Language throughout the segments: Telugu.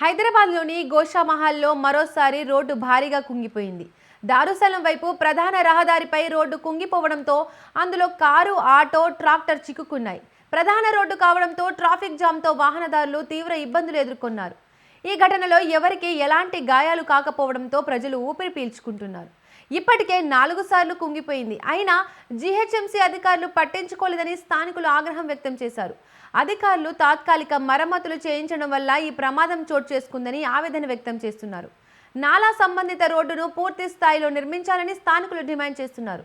హైదరాబాద్లోని గోషామహల్లో మరోసారి రోడ్డు భారీగా కుంగిపోయింది. దారుసలం వైపు ప్రధాన రహదారిపై రోడ్డు కుంగిపోవడంతో అందులో కారు, ఆటో, ట్రాక్టర్ చిక్కుకున్నాయి. ప్రధాన రోడ్డు కావడంతో ట్రాఫిక్ జామ్తో వాహనదారులు తీవ్ర ఇబ్బందులు ఎదుర్కొన్నారు. ఈ ఘటనలో ఎవరికీ ఎలాంటి గాయాలు కాకపోవడంతో ప్రజలు ఊపిరి పీల్చుకుంటున్నారు. ఇప్పటికే 4 సార్లు కుంగిపోయింది. అయినా జీహెచ్ఎంసీ అధికారులు పట్టించుకోలేదని స్థానికులు ఆగ్రహం వ్యక్తం చేశారు. అధికారులు తాత్కాలిక మరమ్మతులు చేయించడం వల్ల ఈ ప్రమాదం చోటు చేసుకుందని ఆవేదన వ్యక్తం చేస్తున్నారు. నాలా సంబంధిత రోడ్డును పూర్తి స్థాయిలో నిర్మించాలని స్థానికులు డిమాండ్ చేస్తున్నారు.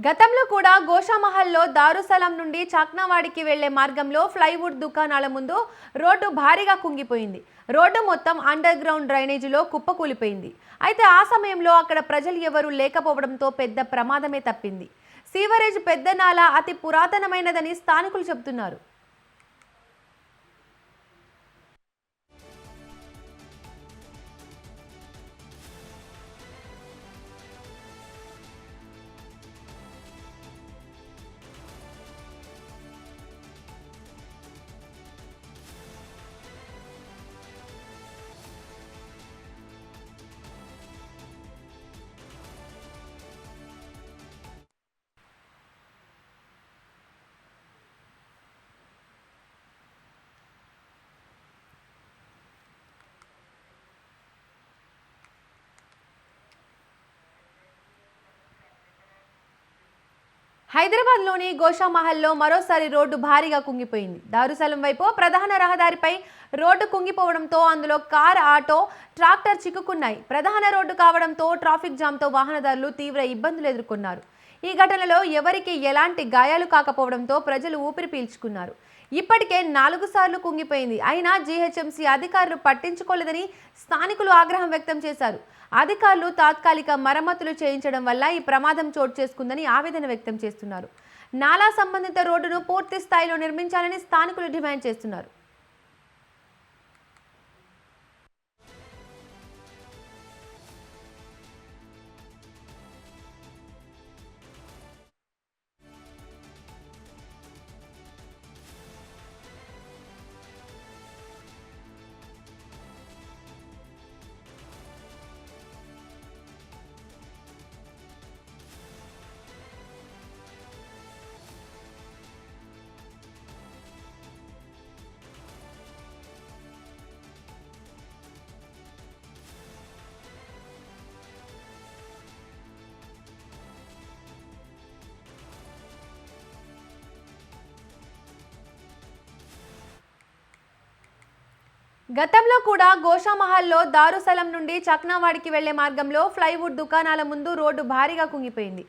గతంలో కూడా గోషామహల్లో దారుసలాం నుండి చాక్నావాడికి వెళ్లే మార్గంలో ఫ్లైవుడ్ దుకాణాల ముందు రోడ్డు భారీగా కుంగిపోయింది. రోడ్డు మొత్తం అండర్ గ్రౌండ్ డ్రైనేజీలో కుప్పకూలిపోయింది. అయితే ఆ సమయంలో అక్కడ ప్రజలు ఎవరూ లేకపోవడంతో పెద్ద ప్రమాదమే తప్పింది. సీవరేజ్ పెద్ద నాలా అతి పురాతనమైనదని స్థానికులు చెబుతున్నారు. హైదరాబాద్లోని గోషామహల్లో మరోసారి రోడ్డు భారీగా కుంగిపోయింది. దారుసలం వైపు ప్రధాన రహదారిపై రోడ్డు కుంగిపోవడంతో అందులో కార్, ఆటో, ట్రాక్టర్ చిక్కుకున్నాయి. ప్రధాన రోడ్డు కావడంతో ట్రాఫిక్ జామ్తో వాహనదారులు తీవ్ర ఇబ్బందులు ఎదుర్కొన్నారు. ఈ ఘటనలో ఎవరికీ ఎలాంటి గాయాలు కాకపోవడంతో ప్రజలు ఊపిరి పీల్చుకున్నారు. ఇప్పటికే 4 సార్లు కుంగిపోయింది. అయినా జీహెచ్ఎంసీ అధికారులు పట్టించుకోలేదని స్థానికులు ఆగ్రహం వ్యక్తం చేశారు. అధికారులు తాత్కాలిక మరమ్మతులు చేయించడం వల్ల ఈ ప్రమాదం చోటు చేసుకుందని ఆవేదన వ్యక్తం చేస్తున్నారు. నాలా సంబంధిత రోడ్డును పూర్తి స్థాయిలో నిర్మించాలని స్థానికులు డిమాండ్ చేస్తున్నారు. గతంలో కూడా గోషామహల్లో దారుసలం నుండి చక్నావాడికి వెళ్లే మార్గంలో ఫ్లైవుడ్ దుకాణాల ముందు రోడ్డు భారీగా కుంగిపోయింది.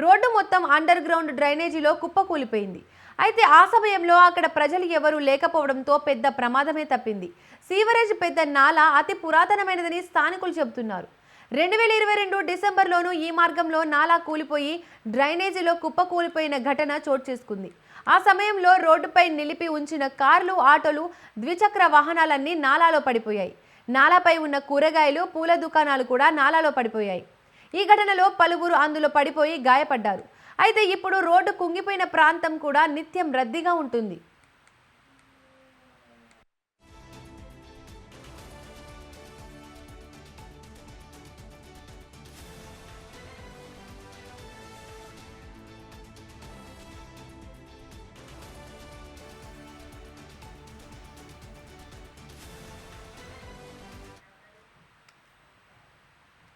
రోడ్డు మొత్తం అండర్ గ్రౌండ్ డ్రైనేజీలో కుప్పకూలిపోయింది. అయితే ఆ సమయంలో అక్కడ ప్రజలు ఎవరూ లేకపోవడంతో పెద్ద ప్రమాదమే తప్పింది. సీవరేజ్ పెద్ద నాలా అతి పురాతనమైనదని స్థానికులు చెబుతున్నారు. 2022 డిసెంబర్లోనూ ఈ మార్గంలో నాలా కూలిపోయి డ్రైనేజీలో కుప్పకూలిపోయిన ఘటన చోటు చేసుకుంది. ఆ సమయంలో రోడ్డుపై నిలిపి ఉంచిన కార్లు, ఆటోలు, ద్విచక్ర వాహనాలన్నీ నాలాలో పడిపోయాయి. నాలాపై ఉన్న కూరగాయలు, పూల దుకాణాలు కూడా నాలాలో పడిపోయాయి. ఈ ఘటనలో పలువురు అందులో పడిపోయి గాయపడ్డారు. అయితే ఇప్పుడు రోడ్డు కుంగిపోయిన ప్రాంతం కూడా నిత్యం రద్దీగా ఉంటుంది.